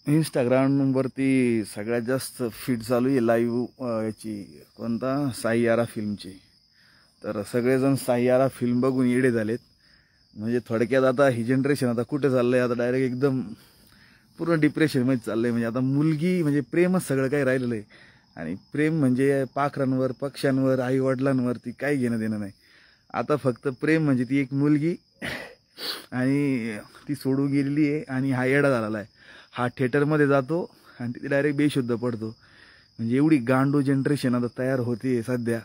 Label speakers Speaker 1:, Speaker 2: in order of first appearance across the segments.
Speaker 1: इंस्टाग्रामवरती सगळ्यात जास्त फीड चालू आहे लाईव्ह याची, कोणता साईयारा फिल्मची. तर सगळेजण साईयारा फिल्म बघून येडे झालेत. म्हणजे थोडक्यात आता ही जनरेशन आता कुठे चाललंय, आता डायरेक्ट एकदम पूर्ण डिप्रेशनमध्ये चाललंय. म्हणजे आता मुलगी म्हणजे प्रेमच सगळं काही राहिलेलं आहे. आणि प्रेम म्हणजे पाखरांवर, पक्ष्यांवर, आई वडिलांवरती काही घेणं देणं नाही. आता फक्त प्रेम म्हणजे ती एक मुलगी आणि ती सोडून गेलेली आहे आणि हा येडा झालेला आहे. हा थिएटरमध्ये जातो आणि तिथे डायरेक्ट बेशुद्ध पडतो. म्हणजे एवढी गांडू जनरेशन आता तयार होती सध्या.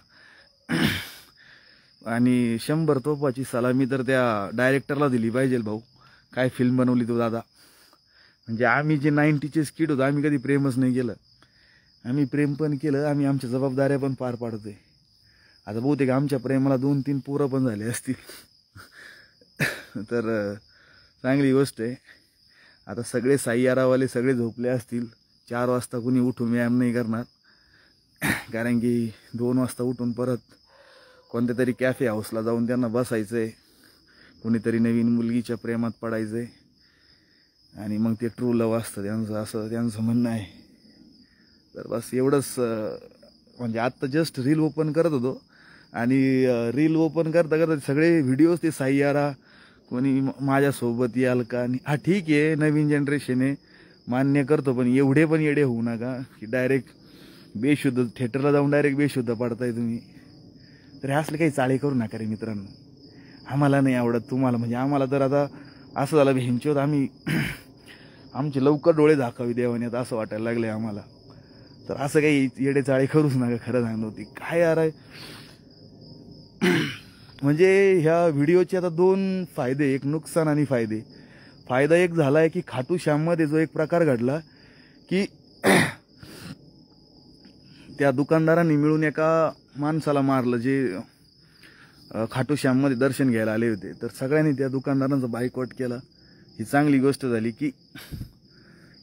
Speaker 1: आणि 100 तोफाची सलामी तर त्या डायरेक्टरला दिली पाहिजे. भाऊ काय फिल्म बनवली तू दादा. म्हणजे आम्ही जे 90चे स्किड होतो, आम्ही कधी प्रेमच नाही केलं. आम्ही प्रेम पण केलं, आम्ही आमच्या जबाबदाऱ्या पण पार पाडतोय. आता बहुतेक आमच्या प्रेमाला 2-3 पोरं पण झाले असतील. तर चांगली गोष्ट आहे. आता सगळे साईयारावाले सगळे झोपले असतील. 4 वाजता कुणी उठून व्यायाम नाही करणार, कारण की 2 वाजता उठून परत कोणत्या तरी कॅफे हाऊसला जाऊन त्यांना बसायचंय, कोणीतरी नवीन मुलगीच्या प्रेमात पडायचंय आणि मग ते ट्रू लव्ह असतं त्यांचं, असं त्यांचं म्हणणं आहे. तर बस एवढंच. म्हणजे आत्ता जस्ट रील ओपन करत होतो आणि रील ओपन करता करता सगळे व्हिडिओज ते साईयारा, कोणी माझ्यासोबत याल का. आणि हा ठीक आहे, नवीन जनरेशन आहे, मान्य करतो, पण एवढे पण येडे होऊ नका की डायरेक्ट बेशुद्ध थिएटरला जाऊन डायरेक्ट बेशुद्ध पडताय तुम्ही. तर हे असले काही चाळे करू नका रे मित्रांनो. आम्हाला नाही आवडत, तुम्हाला म्हणजे आम्हाला तर आता असं झालं भिंचोत आम्ही आमचे लवकर डोळे झाकावी देवाने आता असं वाटायला लागले आम्हाला. तर असं काही येडे चाळे करूच नका. खरं सांगतो ती काय यार आहे. म्हणजे ह्या व्हिडिओचे आता 2 फायदे, एक नुकसान आणि फायदे. फायदा एक झाला आहे की खाटू श्याममध्ये जो एक प्रकार घडला की त्या दुकानदारांनी मिळून एका माणसाला मारलं जे खाटू श्याममध्ये दर्शन घ्यायला आले होते. तर सगळ्यांनी त्या दुकानदारांचा बायकॉट केला. ही चांगली गोष्ट झाली की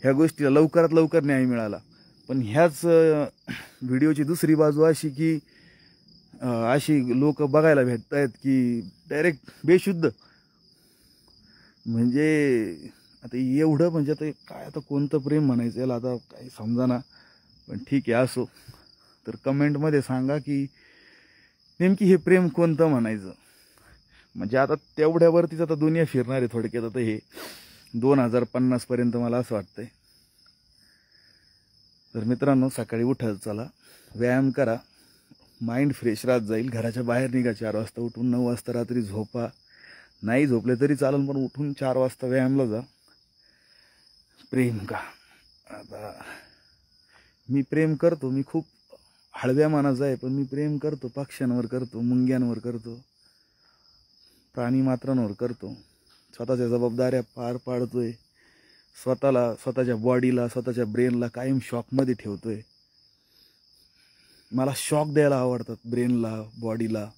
Speaker 1: ह्या गोष्टीला लवकरात लवकर न्याय मिळाला. पण ह्याच व्हिडिओची दुसरी बाजू अशी की अशी लोक बघायला भेटत आहेत की डायरेक्ट बेशुद्ध. म्हणजे आता एवढं, म्हणजे आता काय, आता कोणतं प्रेम म्हणायचं याला आता काही समजाना. पण ठीक आहे, असो. तर कमेंटमध्ये सांगा की नेमकी हे प्रेम कोणतं म्हणायचं. म्हणजे आता तेवढ्यावरतीच आता दुनिया फिरणार आहे थोडक्यात. आता हे 2050 पर्यंत मला असं वाटतंय. तर मित्रांनो, सकाळी उठा, चला व्यायाम करा, माइंड फ्रेश राहत जाईल. घराच्या बाहेर निघा 4 वाजता उठून. 9 वाजता रात्री झोपा. नाही झोपले तरी चालेल, पण उठून 4 वाजता व्यायामला जा. प्रेम का, आता मी प्रेम करतो, मी खूप हळव्या मानाचा आहे, पण मी प्रेम करतो. पक्ष्यांवर करतो, मुंग्यांवर करतो, प्राणी मात्रांवर करतो. स्वतःच्या जबाबदाऱ्या पार पाडतोय. स्वतःला, स्वतःच्या बॉडीला, स्वतःच्या ब्रेनला कायम शॉकमध्ये ठेवतोय. मला शॉक द्यायला आवडतात, ब्रेनला, बॉडीला.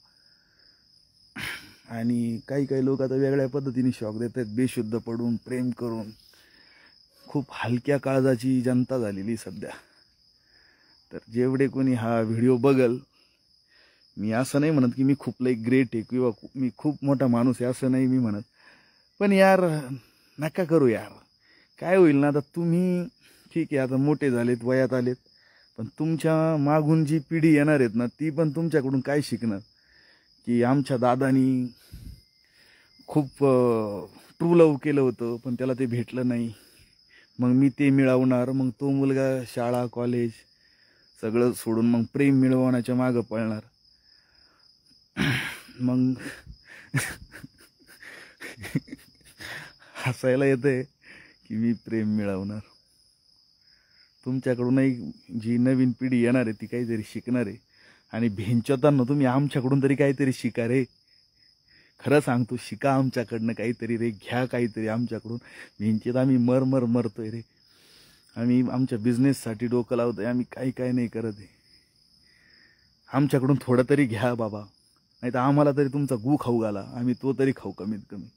Speaker 1: आणि काही लोक आता वेगळ्या पद्धतीने शॉक देत आहेत, बेशुद्ध पडून, प्रेम करून. खूप हलक्या काळजाची जनता झालेली सध्या. तर जेवढे कोणी हा व्हिडिओ बघल, मी असं नाही म्हणत की मी खूप लई ग्रेट आहे किंवा मी खूप मोठा माणूस आहे, असं नाही मी म्हणत. पण यार नका करू यार. काय होईल ना, आता तुम्ही ठीक आहे, आता मोठे झालेत, वयात आलेत, पण तुमच्या मागून जी पिढी येणार आहेत ना, ती पण तुमच्याकडून काय शिकणार की आमच्या दादानी खूप ट्रू लव्ह केलं होतं, पण त्याला ते भेटलं नाही, मग मी ते मिळवणार. मग तो मुलगा शाळा, कॉलेज सगळं सोडून मग प्रेम मिळवण्याच्या मागं पळणार. मग हसायला येतंय की मी प्रेम मिळवणार. तुमच्याकडूनही जी नवीन पिढी येणार आहे ती काहीतरी शिकणार आहे. आणि भेंचताना तुम्ही आमच्याकडून तरी काहीतरी शिका रे. खरं सांगतो, शिका आमच्याकडनं काहीतरी रे, घ्या काहीतरी आमच्याकडून. भेंचेत आम्ही मरतोय रे. आम्ही आमच्या बिझनेससाठी डोकं लावतोय, आम्ही काही नाही करत आहे. आमच्याकडून थोडं तरी घ्या बाबा, नाही तर आम्हाला तरी तुमचा गू खाऊ घाला, आम्ही तो तरी खाऊ कमीत कमी.